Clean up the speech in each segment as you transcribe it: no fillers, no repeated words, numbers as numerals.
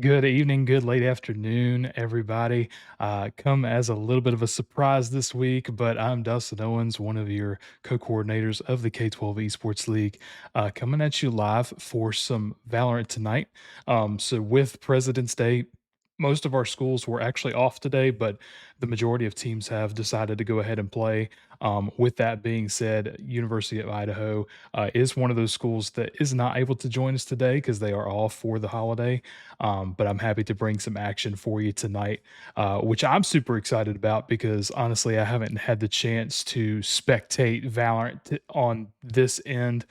Good evening, good late afternoon, everybody. Come as a little bit of a surprise this week, but I'm Dustin Owens, one of your co-coordinators of the K12 Esports League, coming at you live for some Valorant tonight. So with President's Day, most of our schools were actually off today, but the majority of teams have decided to go ahead and play. With that being said, University of Idaho is one of those schools that is not able to join us today because they are off for the holiday. But I'm happy to bring some action for you tonight, which I'm super excited about because honestly, I haven't had the chance to spectate Valorant on this end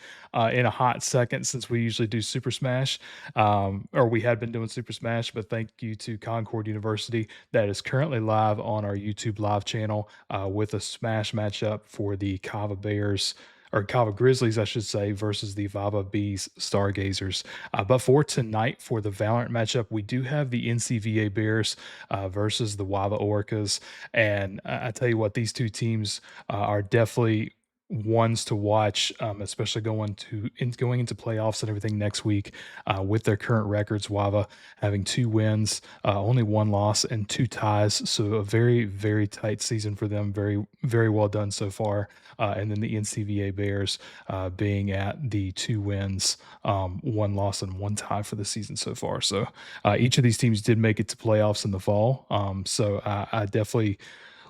in a hot second since we usually do Super Smash, or we had been doing Super Smash. But thank you to Concord University that is currently live on our YouTube live channel with a Smash matchup for the Kava Bears or Kava Grizzlies, I should say, versus the Vava Bees Stargazers. But for tonight, for the Valorant matchup, we do have the NCVA Bears versus the WAVA Orcas. And I tell you what, these two teams are definitely ones to watch, especially going into playoffs and everything next week with their current records. WAVA having 2 wins, only 1 loss, and 2 ties. So a very, very tight season for them. Very, very well done so far. And then the NCVA Bears being at the 2 wins, 1 loss, and 1 tie for the season so far. So each of these teams did make it to playoffs in the fall. So I definitely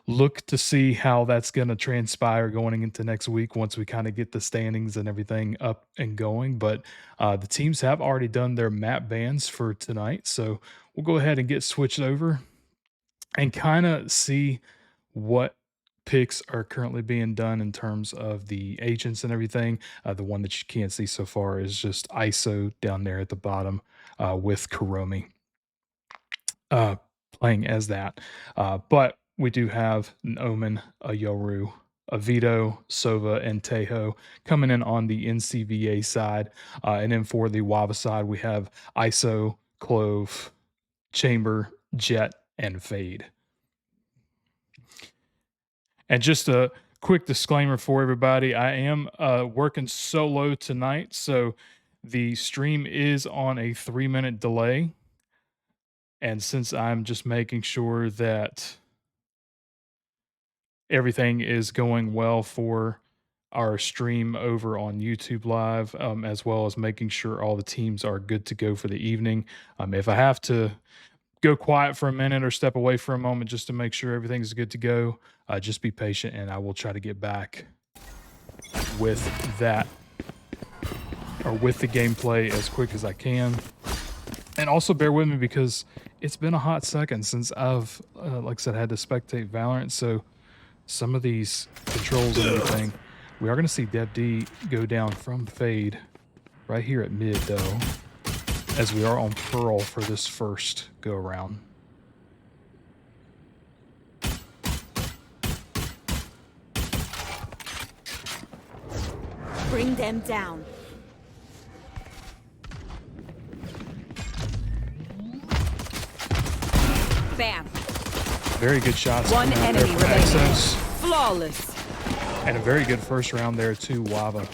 look to see how that's going to transpire going into next week once we kind of get the standings and everything up and going. But the teams have already done their map bans for tonight. So we'll go ahead and get switched over and kind of see what picks are currently being done in terms of the agents and everything. The one that you can't see so far is just ISO down there at the bottom with Karomi uh, playing as that. But we do have an Omen, a Yoru, a Vito, Sova, and Tejo coming in on the NCVA side. And then for the WAVA side, we have ISO, Clove, Chamber, Jet, and Fade. And just a quick disclaimer for everybody, I am working solo tonight, so the stream is on a 3-minute delay. And since I'm just making sure that everything is going well for our stream over on YouTube Live, as well as making sure all the teams are good to go for the evening. If I have to go quiet for a minute or step away for a moment just to make sure everything's good to go, just be patient and I will try to get back with that or with the gameplay as quick as I can. And also bear with me because it's been a hot second since I've, like I said, had to spectate Valorant. So some of these controls and everything, we are going to see Deb D go down from Fade right here at mid though, as we are on Pearl for this first go around. Bring them down. Bam. Very good shots. One enemy remaining. Flawless. And a very good first round there too, WAVA.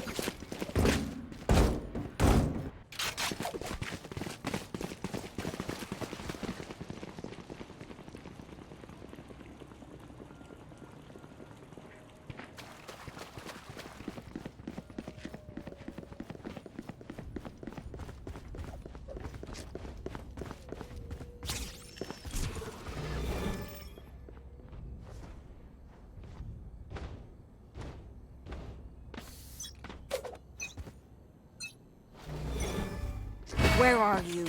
Where are you?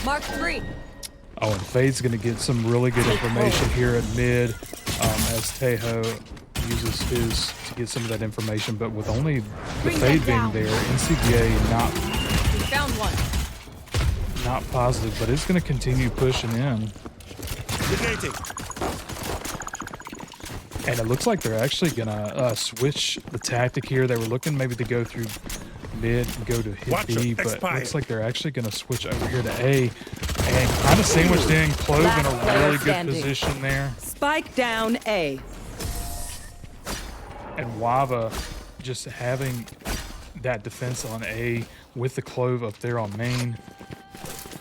Mark 3. Oh, and Fade's going to get some really good information here at mid as Tejo uses his to get some of that information. But with only the Fade being there, NCVA Found one. not positive, but it's going to continue pushing in. And it looks like they're actually going to switch the tactic here. They were looking maybe to go through mid and go to hit B, but it looks like they're actually going to switch over here to A and kind of sandwiched in Clove in a really good position there. Spike down A. And WAVA just having that defense on A with the Clove up there on main.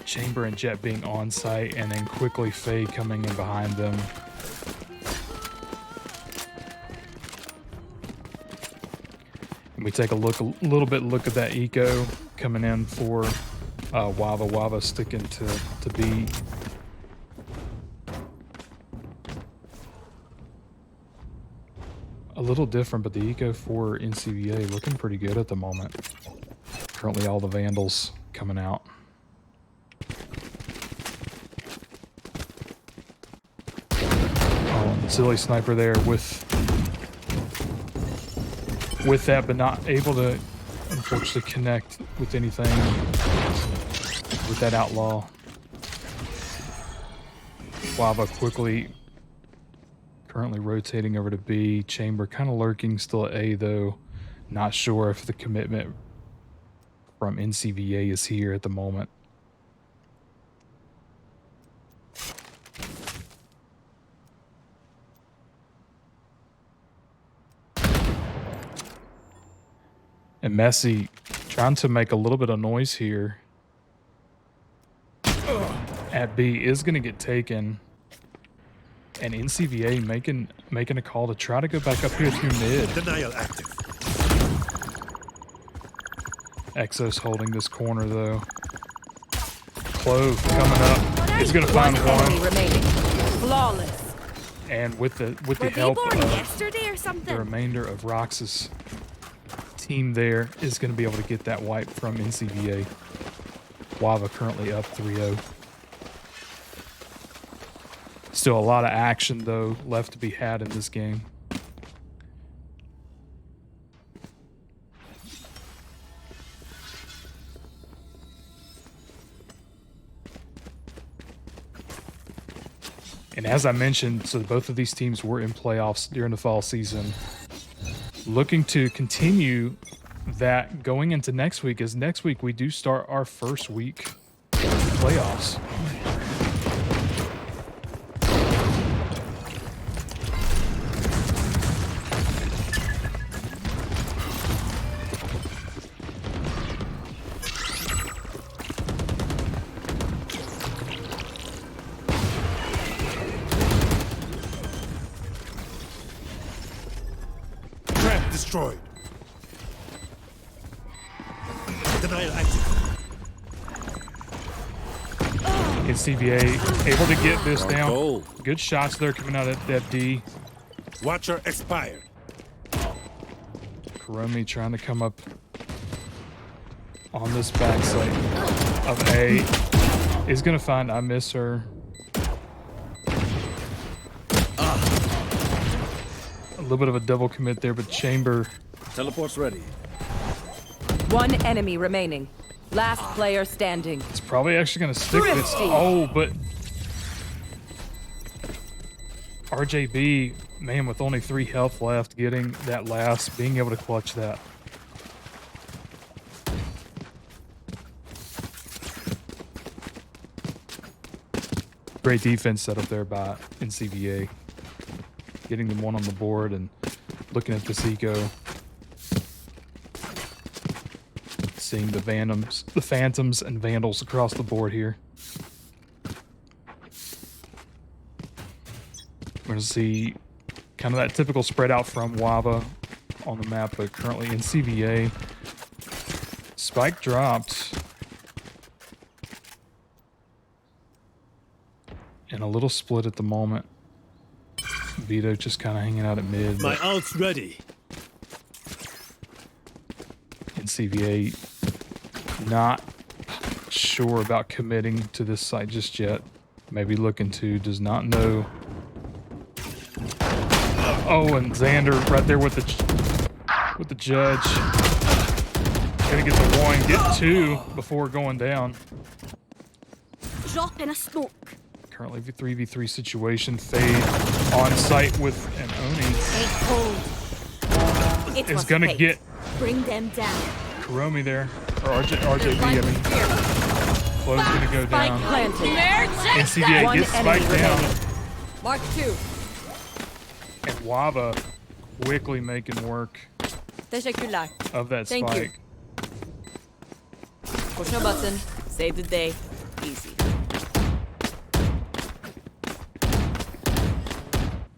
Chamber and Jet being on site, and then quickly Faye coming in behind them. And we take a little bit look at that eco coming in for WAVA. WAVA sticking to B. A little different, but the eco for NCVA looking pretty good at the moment. Currently all the Vandals coming out. Oh, silly sniper there with that, but not able to unfortunately connect with anything with that outlaw. WAVA quickly currently rotating over to B. Chamber kind of lurking still at A though. Not sure if the commitment from NCVA is here at the moment. And Messi trying to make a little bit of noise here at B is going to get taken. And NCVA making a call to try to go back up here through mid. Denial active. Exos holding this corner though. Clove coming up. Is going to find one. Remaining. Flawless. And with the help of the remainder of Rox's team there is going to be able to get that wipe from NCVA. WAVA currently up 3-0. Still a lot of action though left to be had in this game. And as I mentioned, so both of these teams were in playoffs during the fall season. Looking to continue that going into next week, as next week we do start our first week playoffs. Destroyed. Denial active. NCVA able to get this down. Good shots there coming out of that D. Watcher expired. Kuromi trying to come up on this backside of A. Is going to find, I miss her. A little bit of a double commit there, but Chamber. Teleport's ready. One enemy remaining. Last player standing. It's probably actually going to stick this. Oh, but RJB, man, with only 3 health left, getting that last, being able to clutch that. Great defense set up there by NCVA. Getting them one on the board and looking at this eco. Seeing the Phantoms and Vandals across the board here. We're going to see kind of that typical spread out from WAVA on the map, but currently in CVA. Spike dropped. And a little split at the moment. Vito just kind of hanging out at mid. My ult's ready. NCVA not sure about committing to this site just yet. Maybe looking to, does not know. Oh, and Xander right there with the judge. Gonna get the 1, get 2 before going down. Drop in a smoke. Currently 3v3 situation. Fade on site with an Oni. Is gonna get Bring them down. Kuromi there. Or RJB, I mean. Flo's gonna go down. NCVA gets spiked down. Mark 2. And WAVA quickly making work Teşekkürler. of that Thank you. spike. Push a button. Save the day. Easy.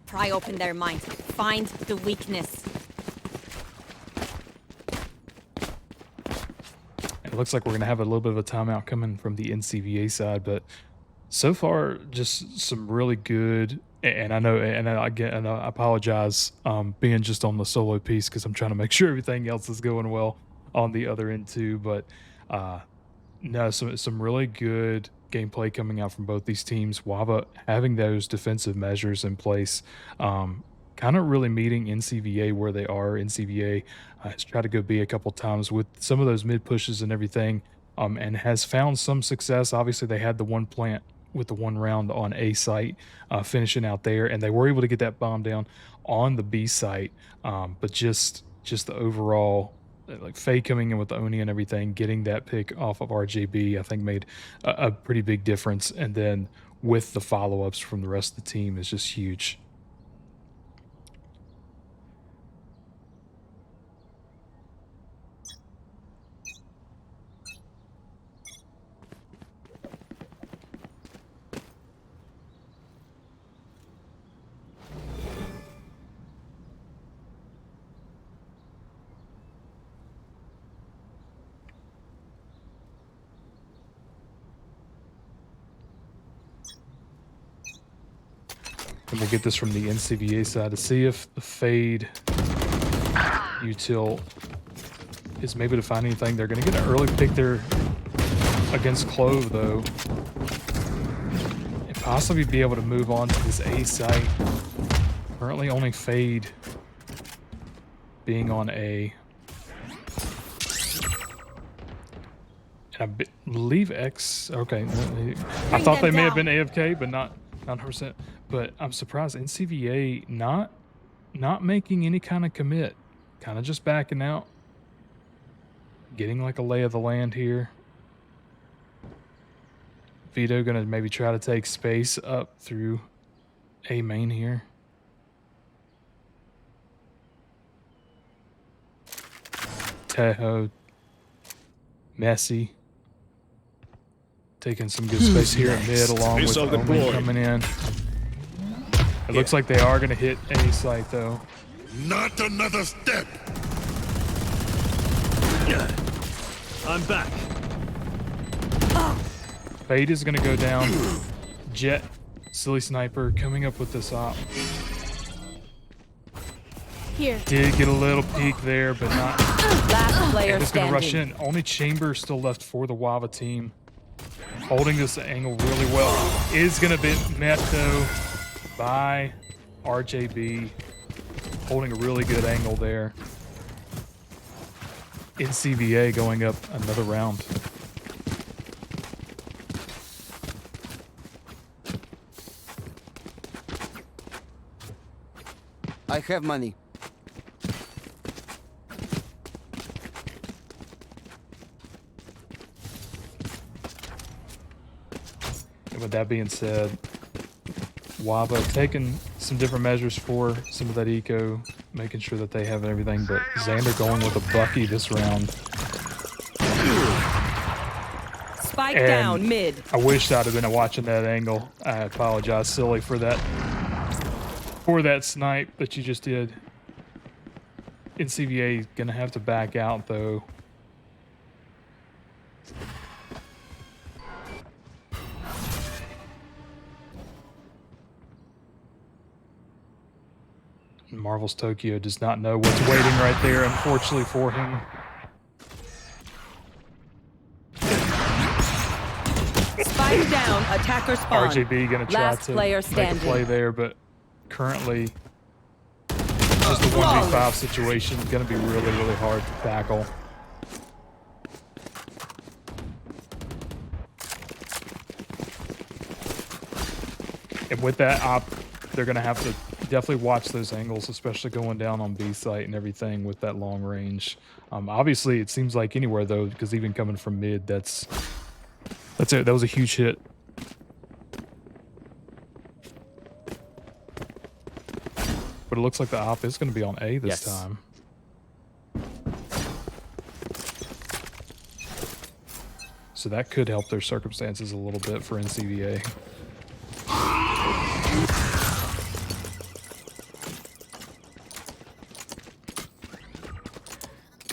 Pry open their minds. Find the weakness. It looks like we're going to have a little bit of a timeout coming from the NCVA side, but so far, just some really good. And I know, and I apologize, being just on the solo piece because I'm trying to make sure everything else is going well on the other end too. But uh, no, some really good gameplay coming out from both these teams. WAVA having those defensive measures in place, kind of really meeting NCVA where they are. NCVA has tried to go B a couple times with some of those mid pushes and everything, and has found some success. Obviously, they had the one plant with the one round on A site, finishing out there, and they were able to get that bomb down on the B site. But just the overall like Faye coming in with the Oni and everything, getting that pick off of RJB, I think made a pretty big difference. And then with the follow ups from the rest of the team is just huge. And we'll get this from the NCVA side to see if the Fade util is maybe to find anything. They're going to get an early pick there against Clove, though, and possibly be able to move on to this A site. Currently only Fade being on A. And I believe X, okay. I thought they may have been AFK, but not 100%. But I'm surprised NCVA not making any kind of commit, kind of just backing out, getting like a lay of the land here. Vito gonna maybe try to take space up through A main here. Tejo, Messi, taking some good space here at mid along with Omen coming in. It looks like they are going to hit A site, though. Not another step. I'm back. Fade is going to go down. Jet, silly sniper, coming up with this op. Here. Did get a little peek there, but not. Last player Just going to rush standing. in. Only Chamber still left for the WAVA team. Holding this angle really well. Is going to be met, though, by RJB. Holding a really good angle there. NCVA going up another round. I have money. And with that being said, WAVA taking some different measures for some of that eco, making sure that they have everything, but Xander going with a Bucky this round. Spike And down mid. I wish I'd have been watching that angle. I apologize, silly, for that snipe that you just did. NCVA gonna have to back out, though. Marvel's Tokyo does not know what's waiting right there, unfortunately for him. Spike down. Attacker spawn. RJB gonna try Last to player make a standing. play there, but currently just a 1v5 situation is gonna be really, really hard to tackle. And with that op, they're gonna have to definitely watch those angles, especially going down on B site and everything with that long range. Obviously, it seems like anywhere though, because even coming from mid, that's it. That was a huge hit. But it looks like the op is going to be on A this time. So that could help their circumstances a little bit for NCVA.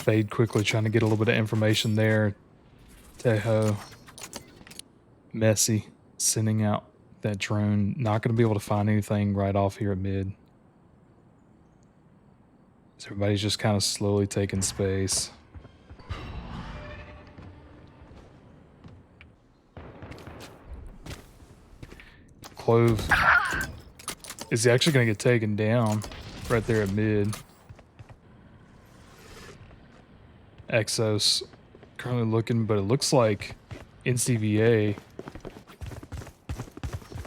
Fade quickly trying to get a little bit of information there. Tejo, messy, sending out that drone. Not going to be able to find anything right off here at mid. So everybody's just kind of slowly taking space. Clove is actually going to get taken down right there at mid. Exos currently looking, but it looks like NCVA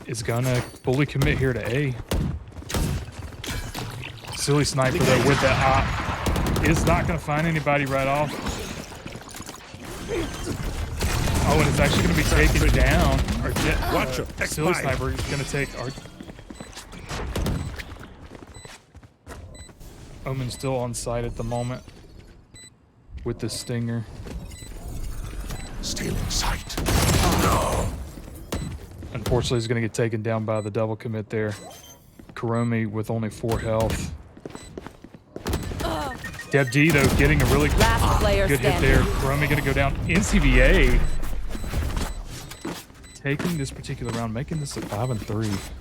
is gonna fully commit here to A. Silly sniper though with that op is not gonna find anybody right off. Oh, and it's actually gonna be taken down. Our Silly sniper is gonna take our Omen's still on site at the moment with the stinger. Still in sight. No. Unfortunately, he's going to get taken down by the double commit there. Kuromi with only 4 health. Deb D, though, getting a really good hit there. Kuromi going to go down. NCVA taking this particular round, making this a 5-3.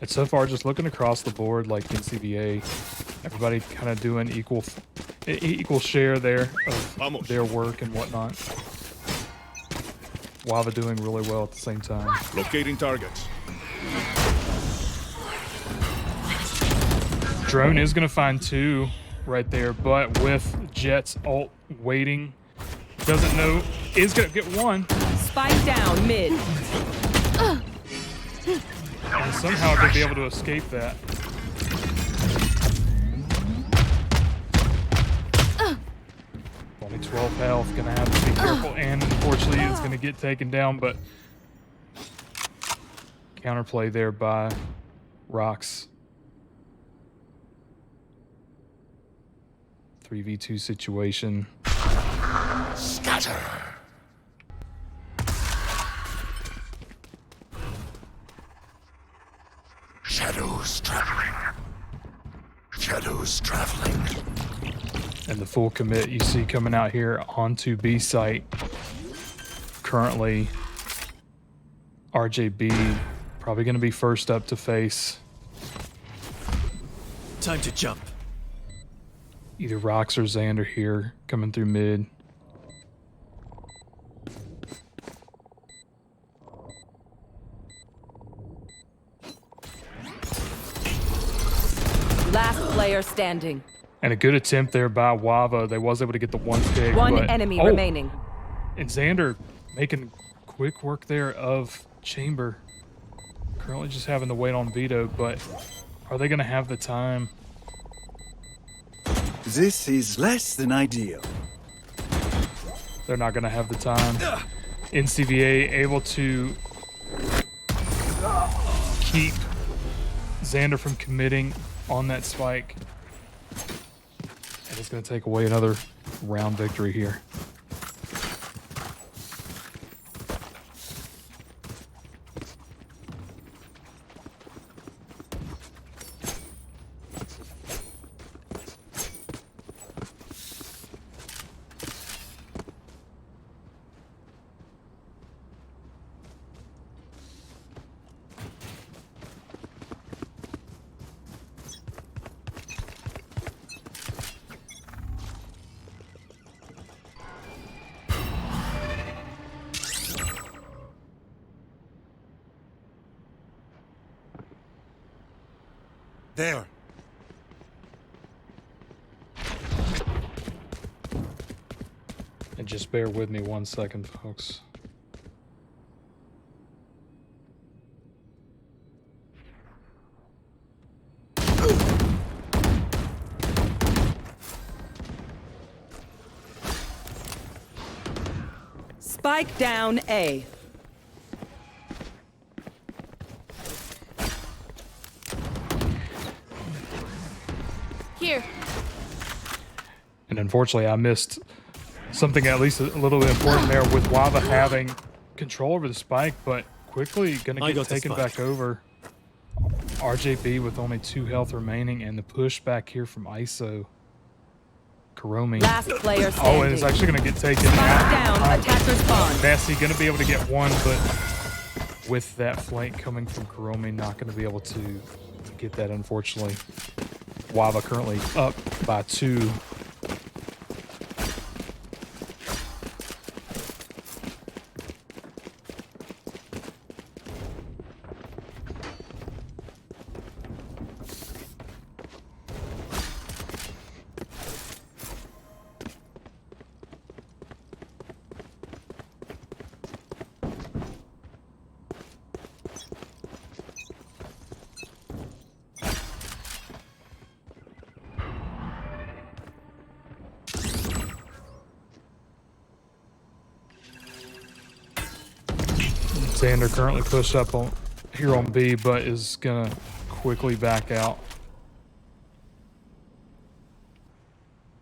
It's so far just looking across the board like NCVA, everybody kind of doing equal share there of their work and whatnot. WAVA doing really well at the same time. Locating targets. Drone is going to find 2 right there, but with Jet's ult waiting, doesn't know, is going to get 1. Spike down mid. And somehow they'll be able to escape that. Only 12 health, gonna have to be careful, and unfortunately it's gonna get taken down, but counterplay there by Rocks. 3v2 situation. Scatter. Shadows traveling. Shadows traveling. And the full commit you see coming out here onto B site. Currently, RJB probably going to be first up to face. Time to jump. Either Rox or Xander here coming through mid. Last player standing. And a good attempt there by WAVA. They was able to get the 1 pick. One but, enemy remaining. And Xander making quick work there of Chamber. Currently just having to wait on Vito, but are they going to have the time? This is less than ideal. They're not going to have the time. NCVA able to keep Xander from committing on that spike. And it's going to take away another round victory here. There. And just bear with me 1 second, folks. Spike down A. Here. And unfortunately, I missed something at least a little bit important there with WAVA having control over the spike, but quickly going to get taken back over. RJB with only 2 health remaining, and the push back here from ISO. Kuromi. Last player standing. Oh, and it's actually going to get taken Spike out. down. Attacker spawn. Nasty going to be able to get one, but with that flank coming from Kuromi, not going to be able to get that, unfortunately. WAVA currently up by 2. Xander currently pushed up on here on B, but is gonna quickly back out.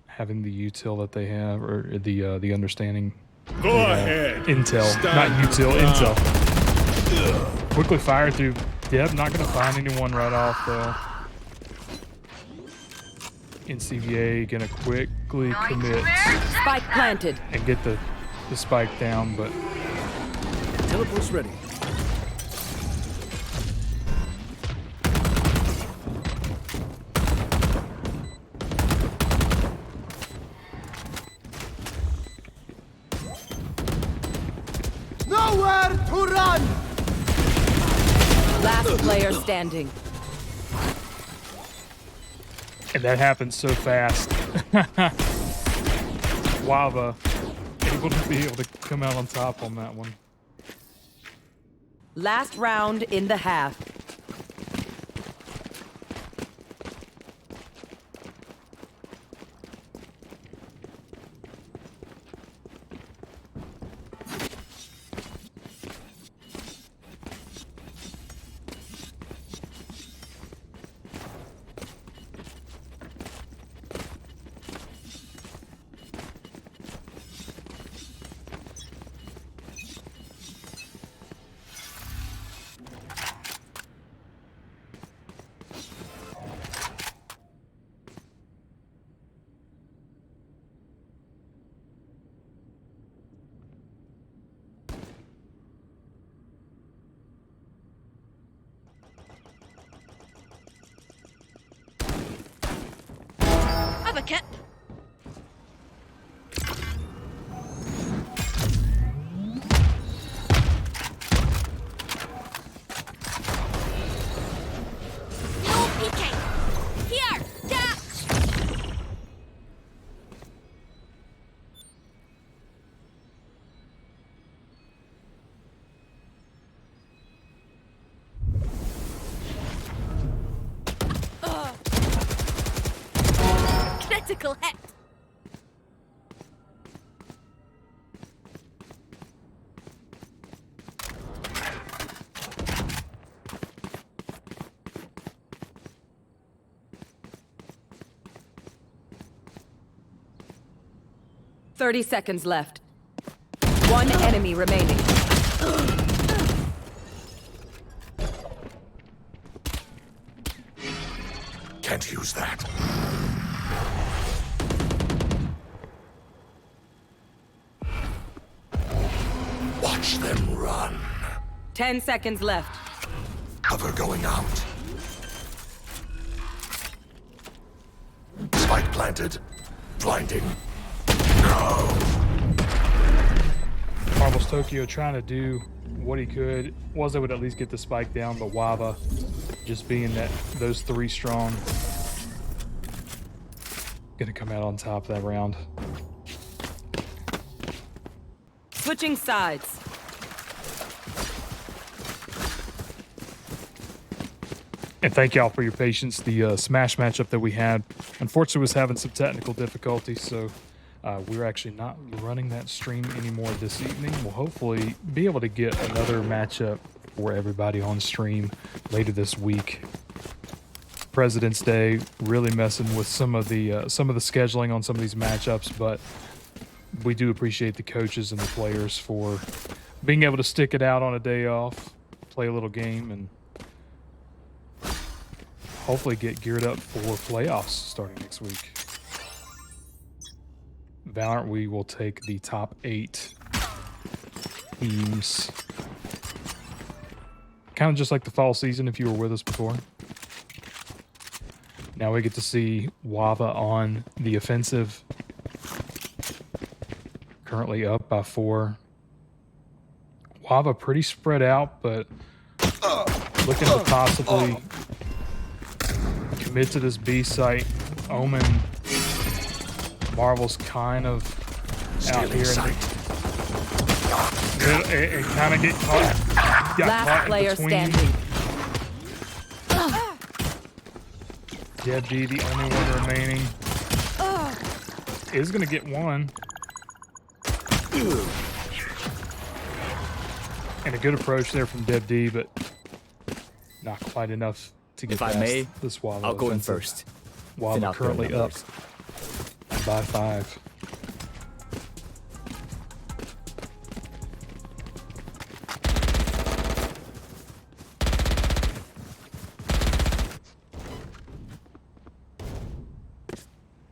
Having the util that they have, or the understanding. Go ahead. Intel, not util, intel. Quickly fire through Deb, not gonna find anyone right off though. NCVA gonna quickly commit Spike planted. and get the spike down, but Teleport's ready. Nowhere to run! Last player standing. and that happened so fast. WAVA able to be able to come out on top on that one. Last round in the half. Advocate. No peeking. Here, catch. 'Critical hit. Thirty seconds left. One enemy remaining. Can't use that. Watch them run. 10 seconds left. Cover going out. Spike planted. Blinding. Go. Marvel's Tokyo trying to do what he could. Was able to at least get the spike down, but WAVA just being that those three strong, gonna come out on top of that round. Switching sides. And thank y'all for your patience. The Smash matchup that we had, unfortunately, was having some technical difficulties, so We're actually not running that stream anymore this evening. We'll hopefully be able to get another matchup for everybody on stream later this week. President's Day really messing with some of the scheduling on some of these matchups, but we do appreciate the coaches and the players for being able to stick it out on a day off, play a little game, and hopefully get geared up for playoffs starting next week. Valorant, we will take the top 8 teams. Kind of just like the fall season if you were with us before. Now we get to see WAVA on the offensive. Currently up by 4. WAVA pretty spread out, but looking to possibly commit to this B site. Omen, Marvel's kind of out here. It kind of got Last caught player in between. standing. Dead D, the only one remaining, is going to get one. And a good approach there from Dev D, but not quite enough to get past this WAVA. I'll go in offensive. first. WAVA currently up by 5.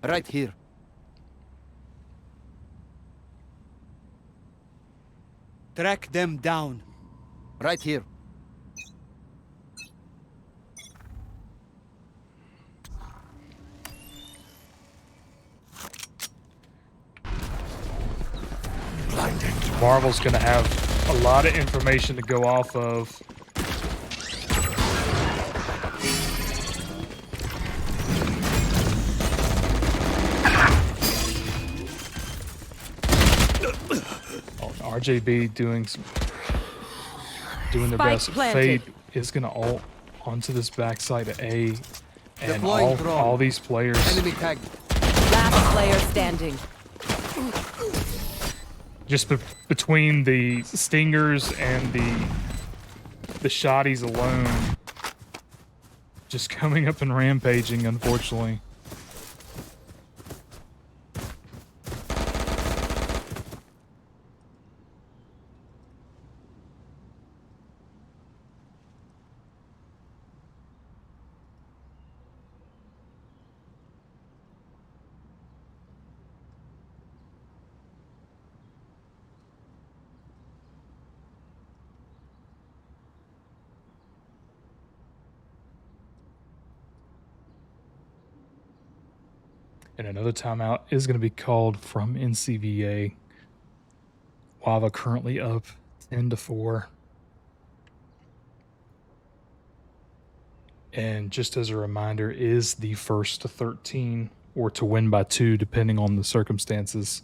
Right here. Track them down. Right here. Blinding. Marvel's going to have a lot of information to go off of. RJB doing their Spike best. planted. Fade is going to ult onto this backside of A, and Deploying drone. all these players. Enemy tagged. Last player standing. Just between the stingers and the shotties alone, just coming up and rampaging, unfortunately. And another timeout is going to be called from NCVA. WAVA currently up 10-4. And just as a reminder, is the first to 13 or to win by 2, depending on the circumstances.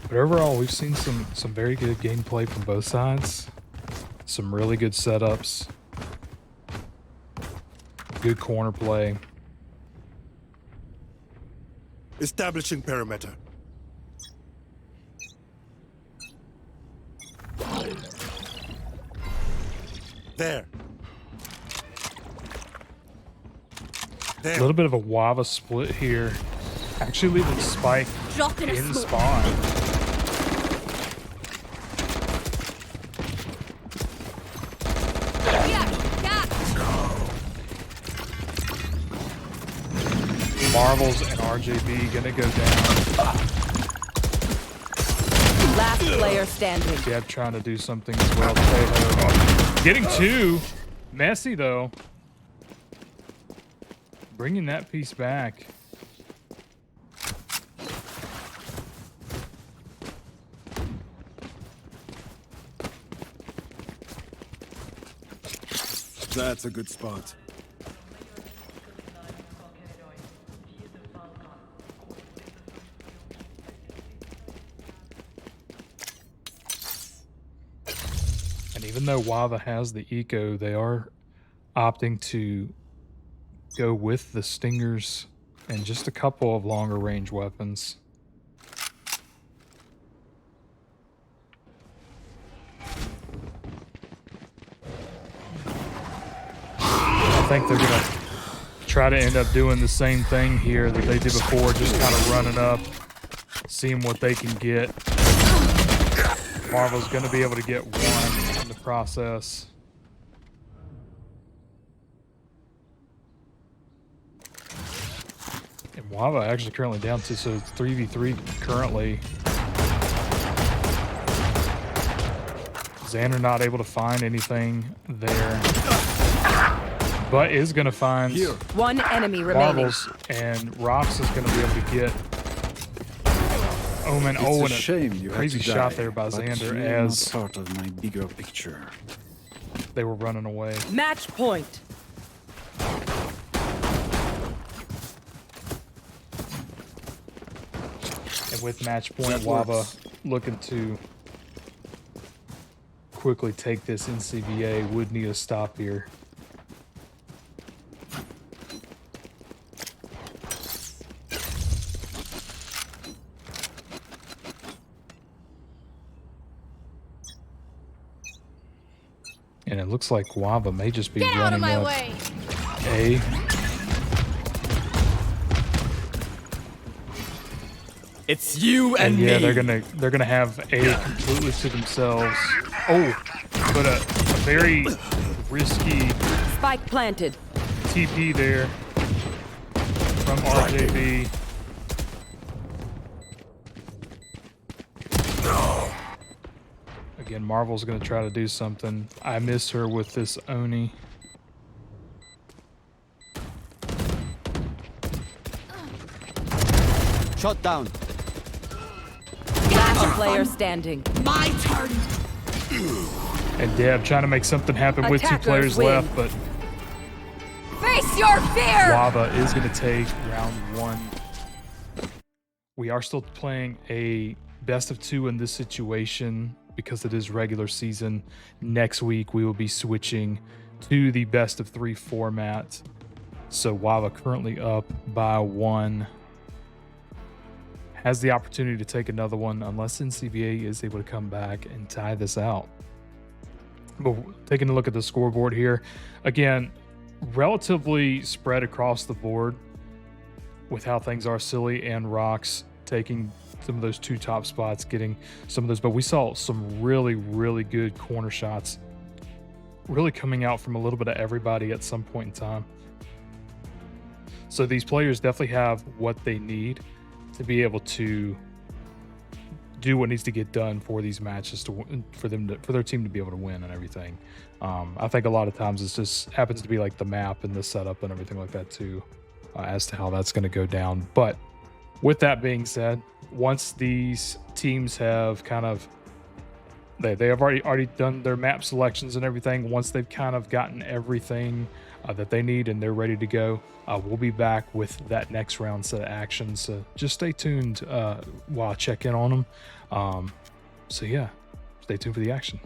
But overall, we've seen some very good gameplay from both sides. Some really good setups. Good corner play. Establishing perimeter. There. A little bit of a WAVA split here. Actually leaving Spike Drop in a in smoke. spawn. Marvels and RJB gonna go down. Last player standing. Deb trying to do something as well. Oh, getting 2. Messy though. Bringing that piece back. That's a good spot. Even though WAVA has the eco, they are opting to go with the stingers and just a couple of longer range weapons. I think they're gonna try to end up doing the same thing here that they did before, just kind of running up, seeing what they can get. Marvel's gonna be able to get one in the process. And WAVA actually currently down to, so it's 3v3 currently. Xander not able to find anything there, but is going to find One enemy remaining. Marvels, and Rox is going to be able to get Omen. Oh, and a crazy shot there by Xander as part of my bigger picture. they were running away. Match point. And with match point, WAVA looking to quickly take this NCVA. Would need a stop here. And it looks like WAVA may just be running Out of my up way. A. It's you And and yeah, me. they're gonna have A completely to themselves. Oh, but a very risky Spike planted. TP there from RJB. Again, Marvel's gonna try to do something. I miss her with this Oni. Shot down. Last player standing. My turn. And Deb trying to make something happen with two Attackers players win. left, but Face your fear. WAVA is going to take round one. We are still playing a best of two in this situation because it is regular season. Next week, we will be switching to the best of three format. So WAVA currently up by one. Has the opportunity to take another one unless NCVA is able to come back and tie this out. But taking a look at the scoreboard here, again, relatively spread across the board with how things are. Silly and Rocks taking some of those two top spots, getting some of those, but we saw some really, really good corner shots really coming out from a little bit of everybody at some point in time. So these players definitely have what they need to be able to do what needs to get done for these matches for their team to be able to win and everything. I think a lot of times it just happens to be like the map and the setup and everything like that too, as to how that's going to go down. But with that being said, once these teams have kind of they have already done their map selections and everything, once they've kind of gotten everything that they need and they're ready to go, we'll be back with that next round set of actions. So just stay tuned while I check in on them. So yeah, stay tuned for the action.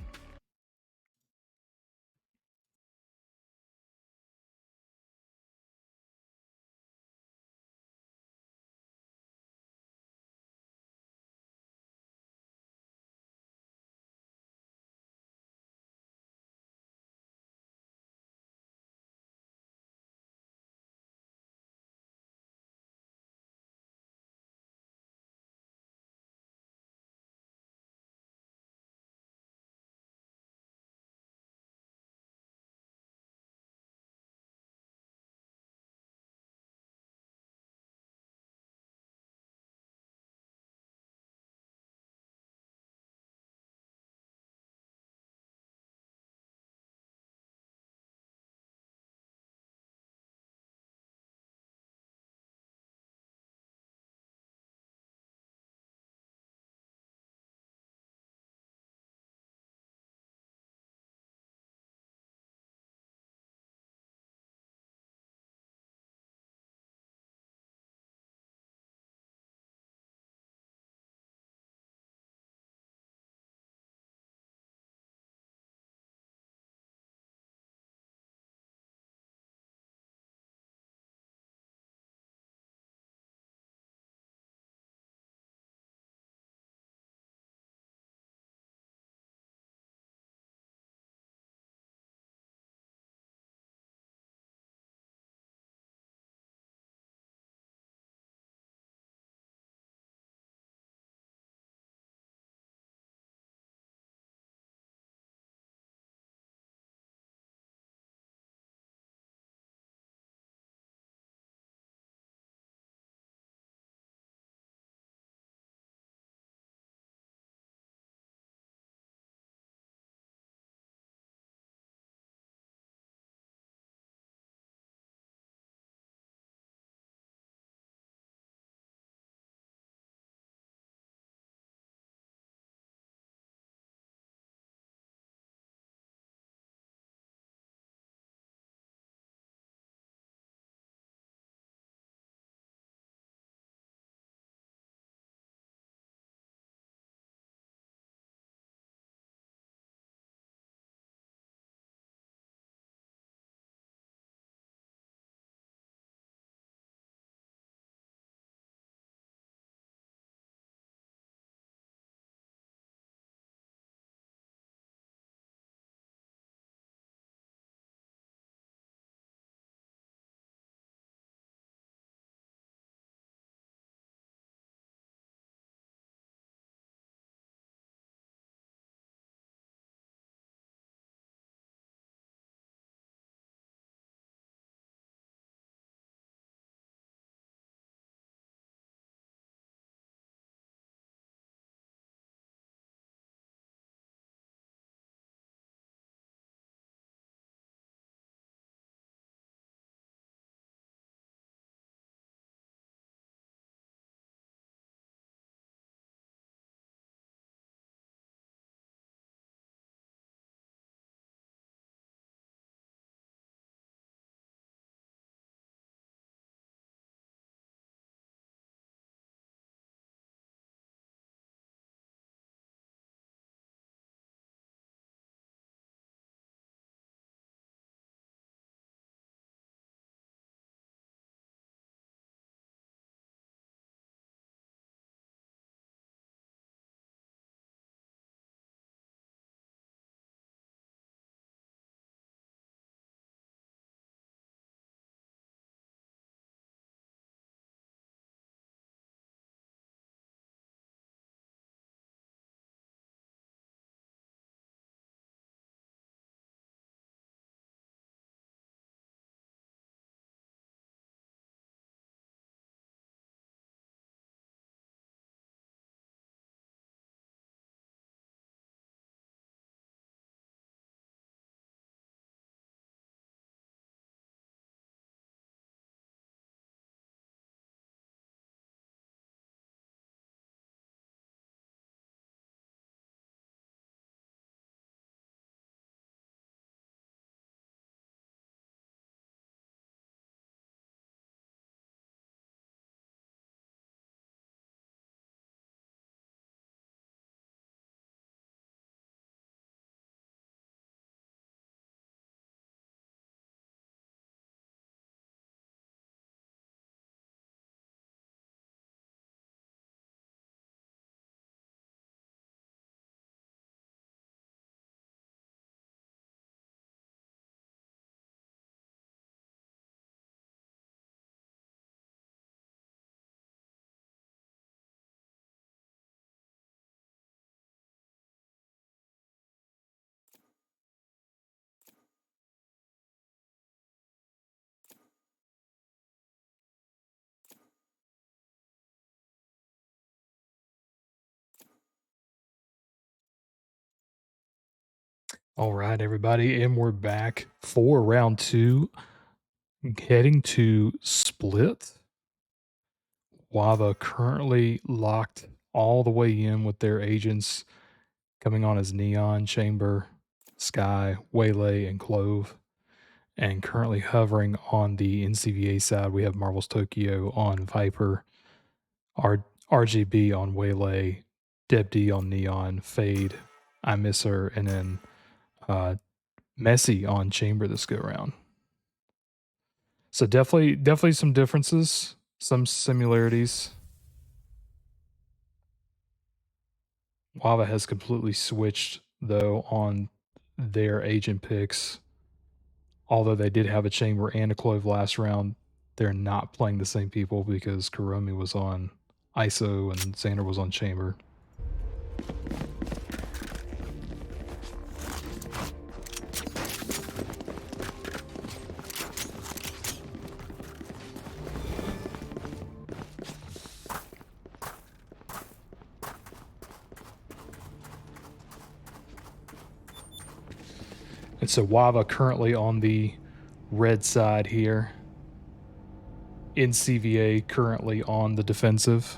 All right, everybody, and we're back for round two, heading to split. WAVA currently locked all the way in with their agents coming on as Neon, Chamber, Sky, Waylay, and Clove. And currently hovering on the NCVA side, we have Marvel's Tokyo on Viper, RGB on Waylay, Deb D on Neon, Fade, I Miss Her, and then uh, Messi on Chamber this go round. So definitely some differences, some similarities. Wava has completely switched though on their agent picks. Although they did have a Chamber and a Clove last round, they're not playing the same people because Kuromi was on ISO and Xander was on Chamber. And so Wava currently on the red side here. NCVA currently on the defensive.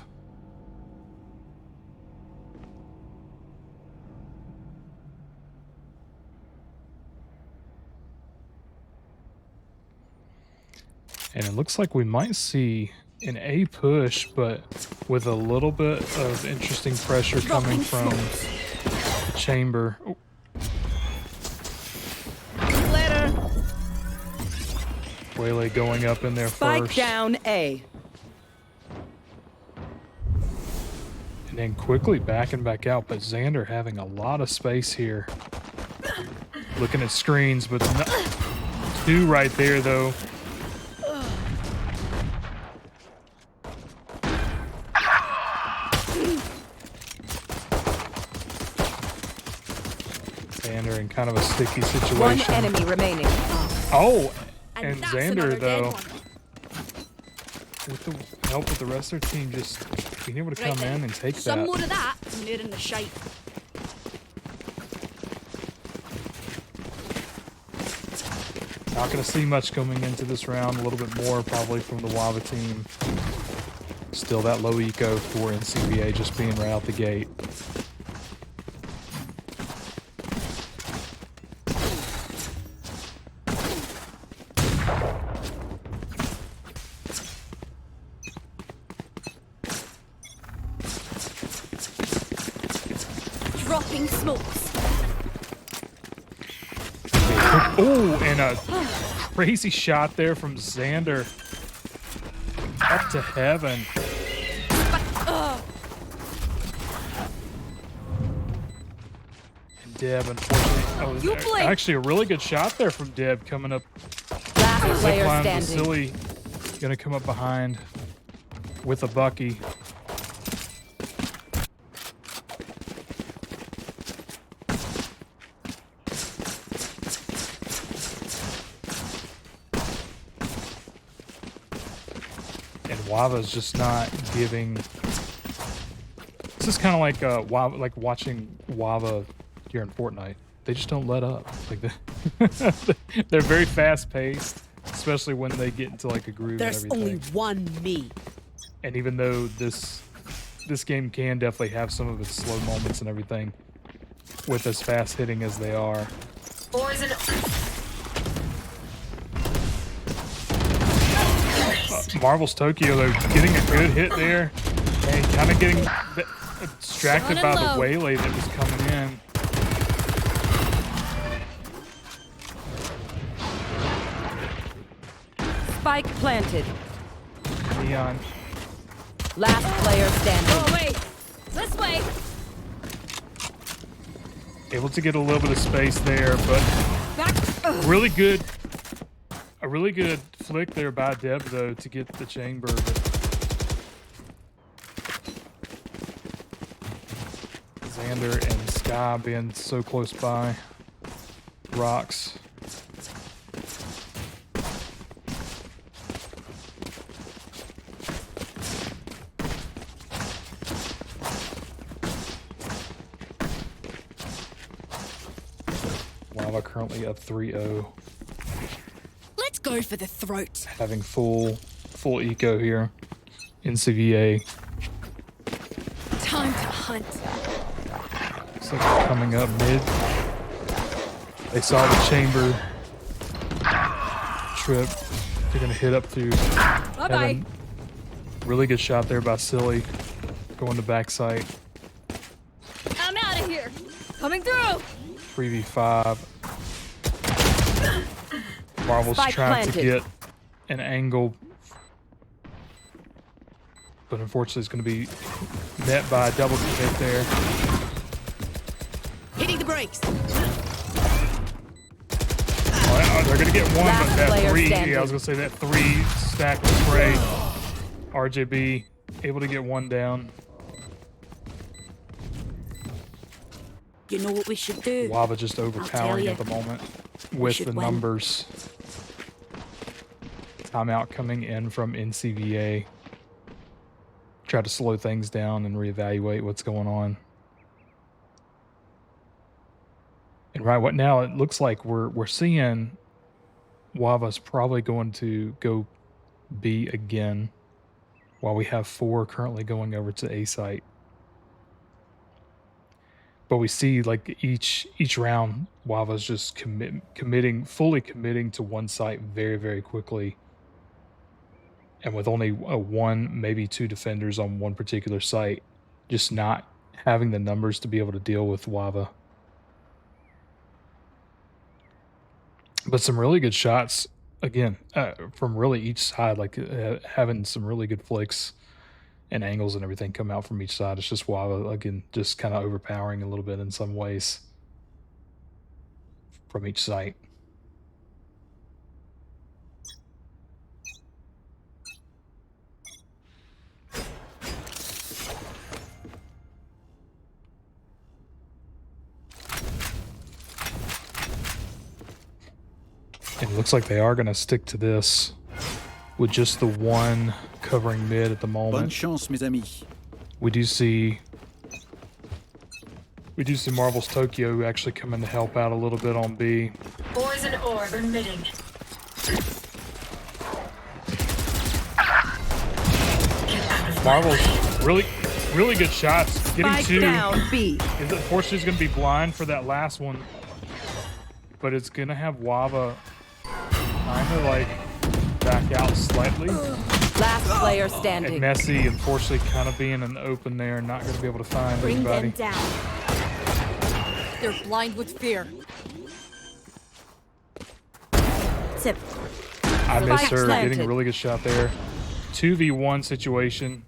And it looks like we might see an A push, but with a little bit of interesting pressure coming from the Chamber. Oh. Waylay going up in there Spike first. down A. And then quickly backing back out, but Xander having a lot of space here. Looking at screens, but two right there though. Xander in kind of a sticky situation. One enemy remaining. Oh, and that's Xander another dead though, one. with the help of the rest of their team, just being able to come then. in and take Some that. more of that, and they're in the shite. Not going to see much coming into this round. A little bit more probably from the WAVA team. Still that low eco for NCVA just being right out the gate. Dropping smokes. Oh, and a crazy shot there from Xander. Up to heaven. And Deb, unfortunately, actually a really good shot there from Deb coming up. Last player Zipline standing. Vasily gonna come up behind with a Bucky. And Wava's just not giving. This is kind of like Wava, like watching Wava here in Fortnite. They just don't let up. Like they're very fast paced, especially when they get into like a groove. There's and everything. only one me. And even though this game can definitely have some of its slow moments and everything, with as fast hitting as they are. Marvel's Tokyo though getting a good hit there, and kind of getting distracted by the waylay that was coming in. Spike planted. Neon. Last player standing. Oh wait, this way. Able to get a little bit of space there, but Back. really good. A really good flick there by Deb though to get the chamber. But Xander and Sky being so close by. Rocks. WAVA currently up 3-0, Let's go for the throat. having full eco here. NCVA. Time to hunt. Looks like they're coming up mid. They saw the chamber trip. They're gonna hit up through Bye-bye. heaven. Really good shot there by Silly. Going to backside. I'm out of here. Coming through. 3v5. Marvel's Spike trying to planted. get an angle, but unfortunately it's going to be met by a double commit there. Hitting the brakes. Oh, they're going to get one, Last but that player 3, standing. yeah, I was going to say that 3 stack with spray. RJB able to get one down. You know what we should do? WAVA just overpowering you. at the moment with should the win. numbers. Timeout coming in from NCVA. Try to slow things down and reevaluate what's going on. And right what now it looks like we're seeing WAVA's probably going to go B again, while we have 4 currently going over to A site. But we see like each round, WAVA's just fully committing to one site very, very quickly. And with only 1, maybe 2 defenders on one particular site, just not having the numbers to be able to deal with WAVA. But some really good shots, again, from really each side, like having some really good flicks and angles and everything come out from each side. It's just WAVA, again, just kind of overpowering a little bit in some ways from each site. And it looks like they are going to stick to this with just the one covering mid at the Bonne moment. chance, mes amis. We do see Marvel's Tokyo actually coming to help out a little bit on B. Poison orb emitting. Marvel's really good shots. Getting Spike 2. down B. Unfortunately, he's going to be blind for that last one. But it's going to have WAVA kind of like back out slightly. Last player And standing. Messi, unfortunately, kind of being in the open there, not going to be able to find Bring anybody. them down. They're blind with fear. Tip. I miss Spike her planted. getting a really good shot there. 2v1 situation.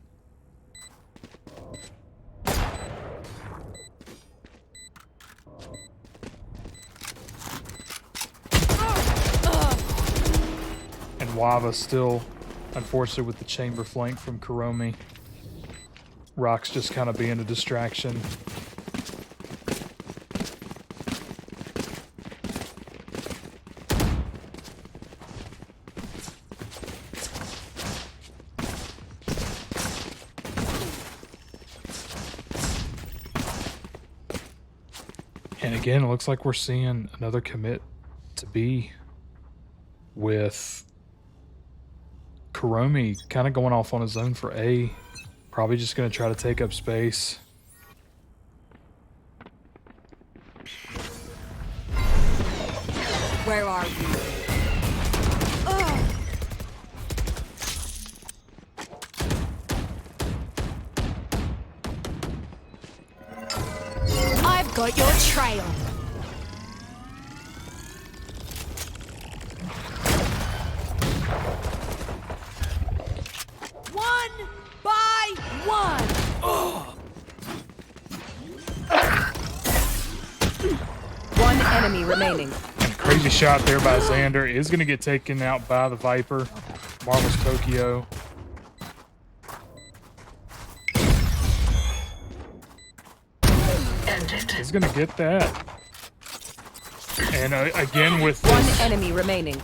And WAVA still, unfortunately, with the chamber flank from Kuromi. Rock's just kind of being a distraction. And again, it looks like we're seeing another commit to B with Kuromi kind of going off on his own for A. Probably just going to try to take up space. Where are you? I've got your trail. One by one. One enemy remaining. And crazy shot there by Xander is going to get taken out by the Viper. Marvel's Tokyo. He's going to get that. And again with One this, enemy remaining.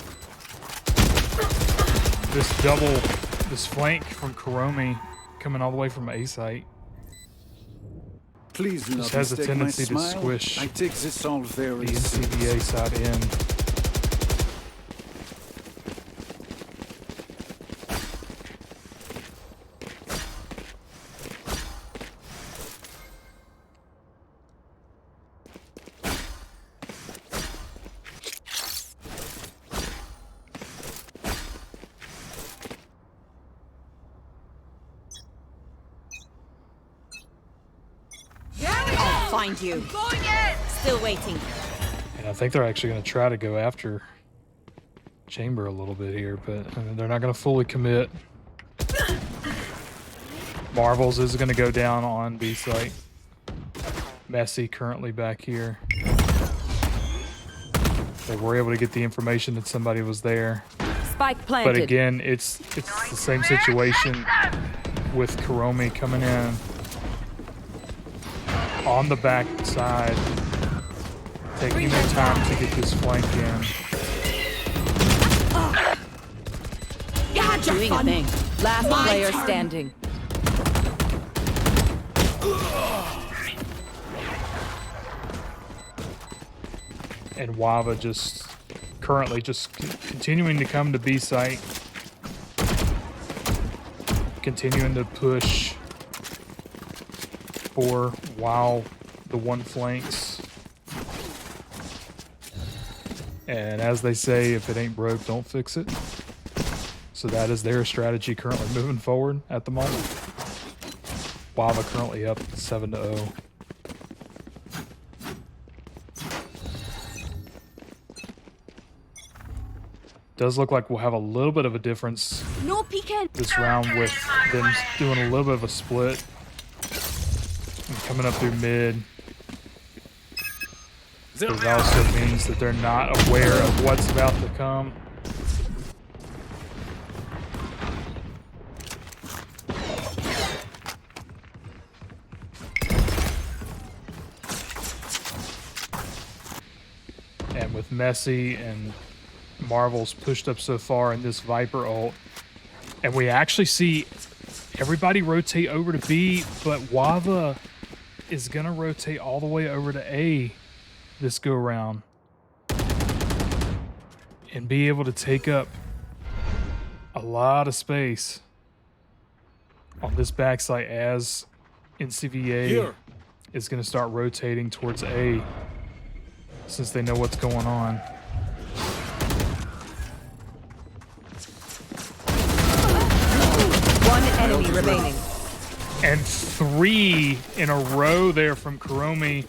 this flank from Kuromi coming all the way from A site. Please do Just not has a mistake tendency to my smile. squish I take this all very the seriously. NCVA side in. I'll find you. Still waiting. And I think they're actually going to try to go after Chamber a little bit here, but they're not going to fully commit. Marvels is going to go down on B site. Messi currently back here. They were able to get the information that somebody was there. Spike planted. But again, it's the same situation with Kuromi coming in on the back side, taking their time to get this flank in. Doing a thing. Last player standing. And WAVA just currently just continuing to come to B site, continuing to push for while the one flanks. And as they say, if it ain't broke, don't fix it. So that is their strategy currently moving forward at the moment. WAVA currently up 7-0. Does look like we'll have a little bit of a difference No peeking. this round with them doing a little bit of a split and coming up through mid. It also means that they're not aware of what's about to come. And with Messi and Marvel's pushed up so far in this Viper ult, and we actually see everybody rotate over to B, but WAVA is gonna rotate all the way over to A this go round and be able to take up a lot of space on this backside as NCVA is going to start rotating towards A since they know what's going on. One enemy remaining. And 3 in a row there from Kuromi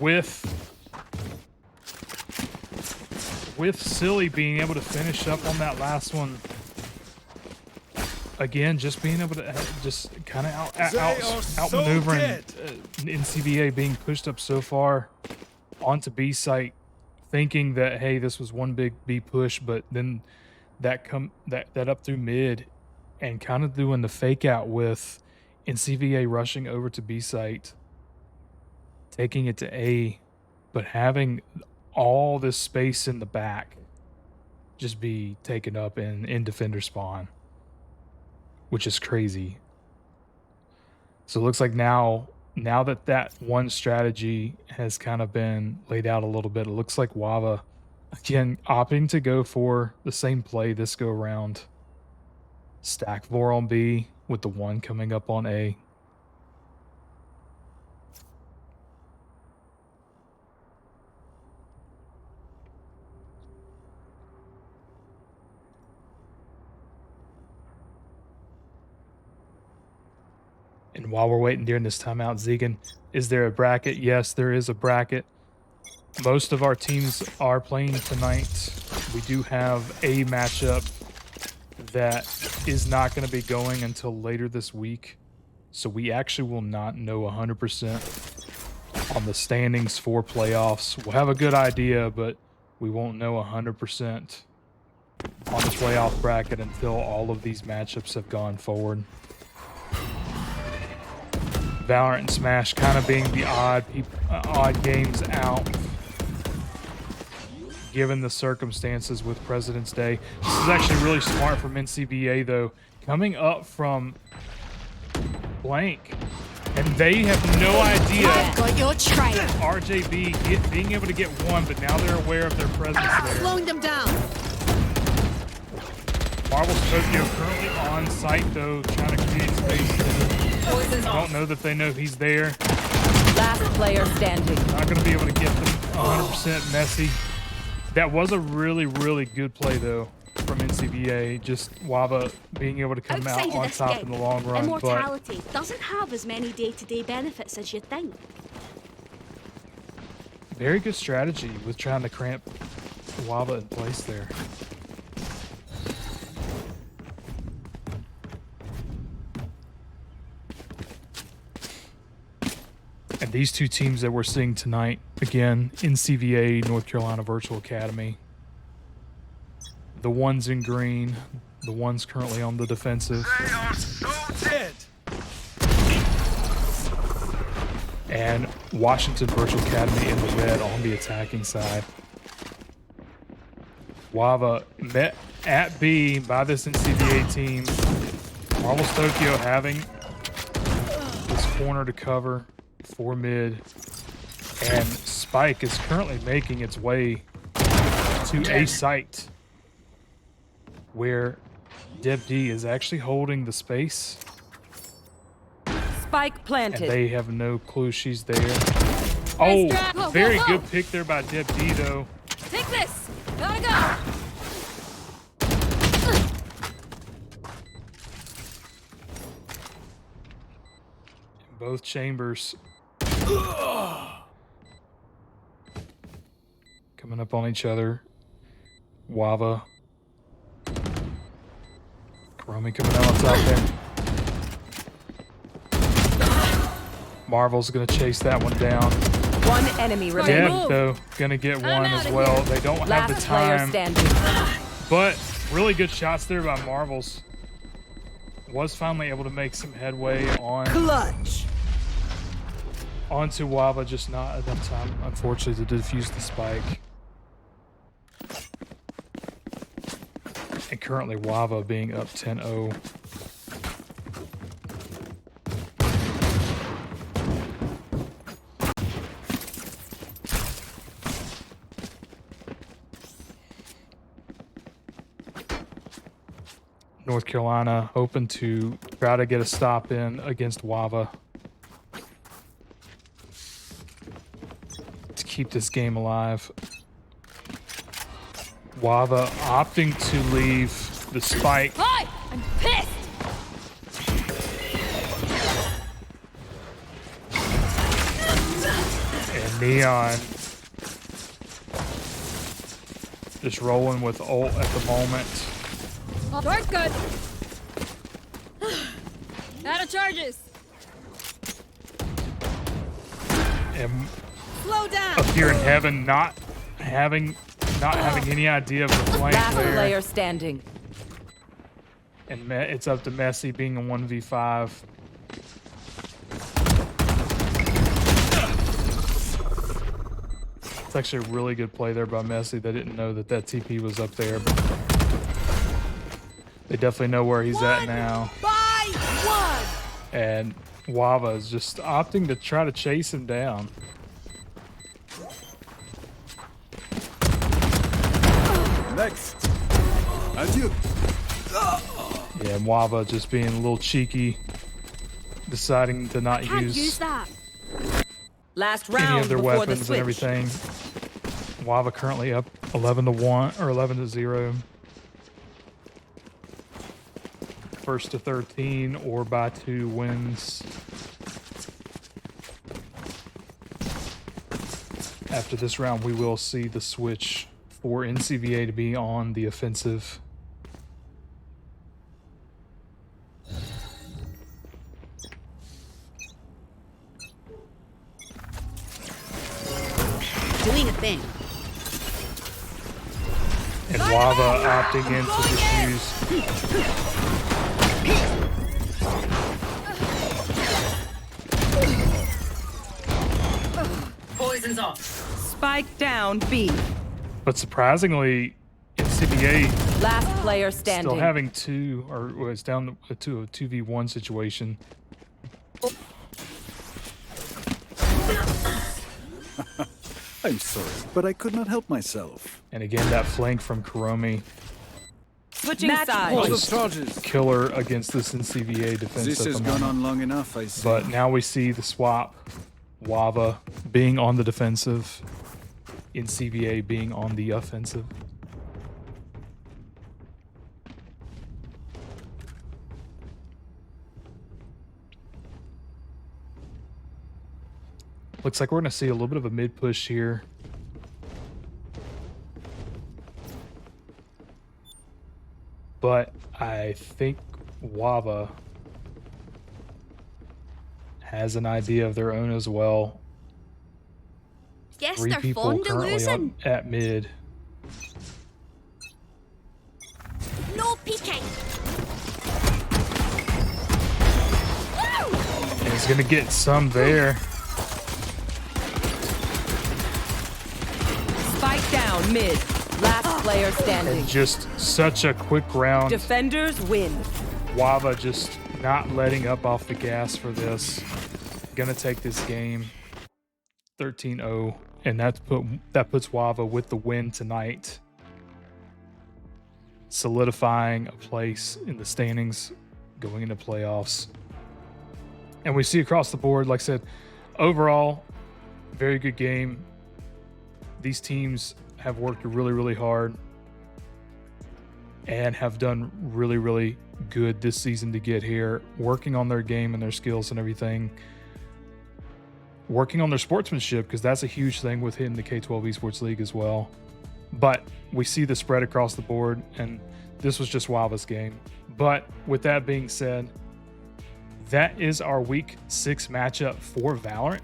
with Silly being able to finish up on that last one. Again, just being able to just kind of outmaneuvering NCVA being pushed up so far onto B site, thinking that, hey, this was one big B push, but then that up through mid and kind of doing the fake out with NCVA rushing over to B site, taking it to A, but having all this space in the back just be taken up in defender spawn, which is crazy. So it looks like now that one strategy has kind of been laid out a little bit, it looks like WAVA again opting to go for the same play this go around. Stack 4 on B with the 1 coming up on A. And while we're waiting during this timeout, Zegan, is there a bracket? Yes, there is a bracket. Most of our teams are playing tonight. We do have a matchup that is not going to be going until later this week. So we actually will not know 100% on the standings for playoffs. We'll have a good idea, but we won't know 100% on the playoff bracket until all of these matchups have gone forward. Valorant and Smash kind of being the odd games out, given the circumstances with President's Day. This is actually really smart from NCVA, though. Coming up from blank And they have no idea Got your trail. RJB being able to get one, but now they're aware of their presence there. Slowing them down. Marvel's Tokyo currently on site though, trying to create space. Poison's I off. don't know that they know he's there. Last player standing. Not going to be able to get them 100% messy. That was a really, really good play though from NCVA. Just WAVA being able to come Outside out of on this top game, in the long run. But immortality doesn't have as many day-to-day benefits as you'd think. very good strategy with trying to cramp WAVA in place there. And these two teams that we're seeing tonight, again, NCVA, North Carolina Virtual Academy. The ones in green, the ones currently on the defensive. They are so dead. And Washington Virtual Academy in the red on the attacking side. WAVA met at B by this NCVA team. Marvel's Tokyo having this corner to cover for mid. And Spike is currently making its way to a site where Deb D is actually holding the space. Spike And planted. they have no clue she's there. Oh, very good pick there by Deb D, though. Take this. Gotta go. In both chambers. Coming up on each other. WAVA. Karomi coming out on top there. Marvel's gonna chase that one down. One enemy remaining. Deb, though, gonna get one as outta well. They don't have the Last player time, standing. but really good shots there by Marvels. Was finally able to make some headway on Clutch. onto WAVA, just not enough time, unfortunately, to defuse the spike. And currently WAVA being up 10-0. North Carolina hoping to try to get a stop in against WAVA to keep this game alive. WAVA opting to leave the spike. Hi, I'm pissed. And Neon just rolling with ult at the moment. Door's good. Out of charges. And Slow down. up here in heaven, not having any idea of the flank Last there. player standing. And it's up to Messi being a 1v5. It's actually a really good play there by Messi. They didn't know that TP was up there, but they definitely know where he's at now. By one. And WAVA is just opting to try to chase him down. Next. And you. Yeah, and WAVA just being a little cheeky, deciding to not Can't use use that. Last any round of their before the weapons and switch. everything. WAVA currently up 11-1 or 11-0. First to 13 or by 2 wins. After this round, we will see the switch for NCVA to be on the offensive. Doing a thing. And WAVA opting in to defuse. Poison's off. Spike down B. But surprisingly, NCVA Last player standing. still having two, or it's down to a 2v1 situation. I'm sorry, but I could not help myself. And again, that flank from Kuromi, Switching sides. Out of charges. killer against this NCVA defense This at has the gone moment. on long enough, I see. But now we see the swap, WAVA being on the defensive, NCVA being on the offensive. Looks like we're going to see a little bit of a mid push here. But I think WAVA has an idea of their own as well. Guess Three they're people fond of currently losing. at mid. No peeking. And he's going to get some there. Spike down mid. Last player standing. And just such a quick round. Defenders win. WAVA just not letting up off the gas for this. Gonna take this game 13-0, and that puts WAVA with the win tonight, solidifying a place in the standings going into playoffs. And we see across the board, like I said, overall, very good game. These teams have worked really, really hard and have done really, really good this season to get here, working on their game and their skills and everything, working on their sportsmanship, because that's a huge thing with hitting the K12 Esports League as well. But we see the spread across the board, and this was just WAVA's game. But with that being said, that is our week 6 matchup for Valorant,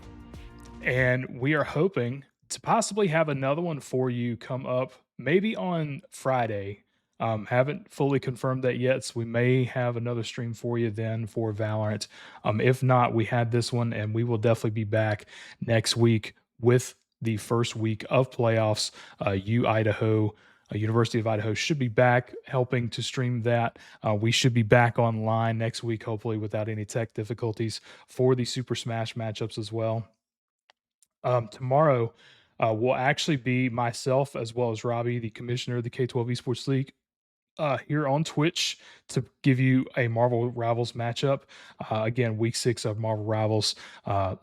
and we are hoping to possibly have another one for you come up maybe on Friday. Haven't fully confirmed that yet, so we may have another stream for you then for Valorant. If not, we had this one, and we will definitely be back next week with the first week of playoffs. University of Idaho should be back helping to stream that. We should be back online next week, hopefully without any tech difficulties for the Super Smash matchups as well. Tomorrow will actually be myself as well as Robbie, the commissioner of the K12 Esports League, here on Twitch to give you a Marvel Rivals matchup. Again, week 6 of Marvel Rivals.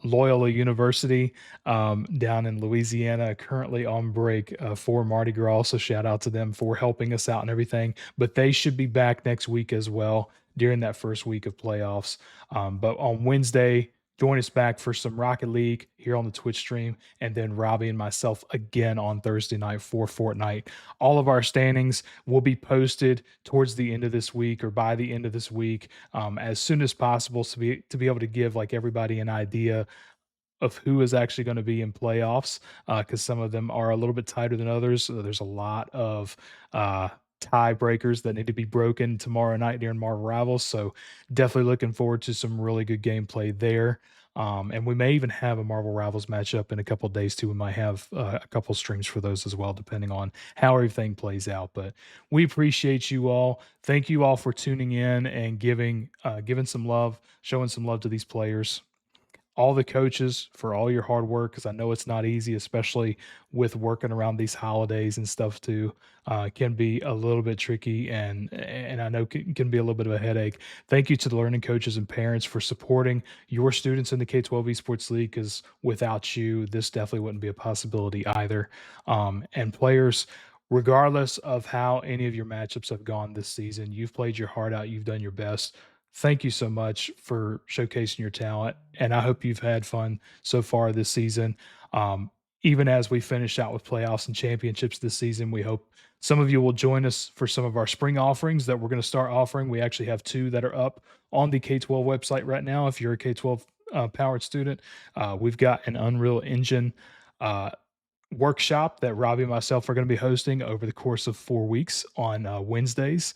Loyola University down in Louisiana, currently on break for Mardi Gras. So shout out to them for helping us out and everything. But they should be back next week as well during that first week of playoffs. But on Wednesday, join us back for some Rocket League here on the Twitch stream, and then Robbie and myself again on Thursday night for Fortnite. All of our standings will be posted towards the end of this week or by the end of this week as soon as possible to be able to give like everybody an idea of who is actually going to be in playoffs, because some of them are a little bit tighter than others. So there's a lot of tiebreakers that need to be broken tomorrow night during Marvel Rivals. So definitely looking forward to some really good gameplay there. And we may even have a Marvel Rivals matchup in a couple of days too. We might have a couple streams for those as well, depending on how everything plays out. But we appreciate you all. Thank you all for tuning in and giving some love, showing some love to these players. All the coaches for all your hard work, because I know it's not easy, especially with working around these holidays and stuff too. Can be a little bit tricky, and I know can be a little bit of a headache. Thank you to the learning coaches and parents for supporting your students in the K12 Esports League, because without you, this definitely wouldn't be a possibility either. And players, regardless of how any of your matchups have gone this season, you've played your heart out, you've done your best. Thank you so much for showcasing your talent, and I hope you've had fun so far this season. Even as we finish out with playoffs and championships this season, we hope some of you will join us for some of our spring offerings that we're going to start offering. We actually have 2 that are up on the K12 website right now. If you're a K12 powered student, we've got an Unreal Engine workshop that Robbie and myself are going to be hosting over the course of 4 weeks on Wednesdays.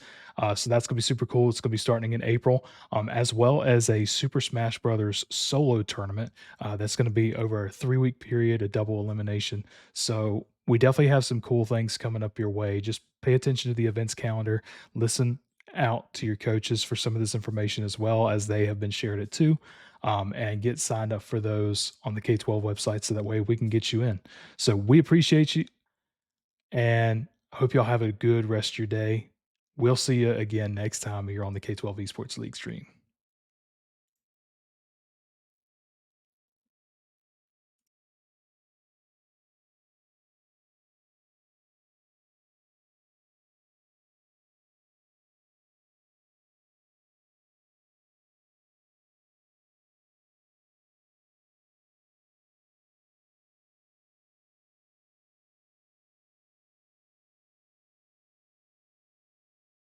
So that's going to be super cool. It's going to be starting in April, as well as a Super Smash Brothers solo tournament that's going to be over a 3-week period, a double elimination. So we definitely have some cool things coming up your way. Just pay attention to the events calendar, listen out to your coaches for some of this information as well, as they have been shared it too. And get signed up for those on the K-12 website so that way we can get you in. So we appreciate you and hope y'all have a good rest of your day. We'll see you again next time here on the K-12 Esports League stream.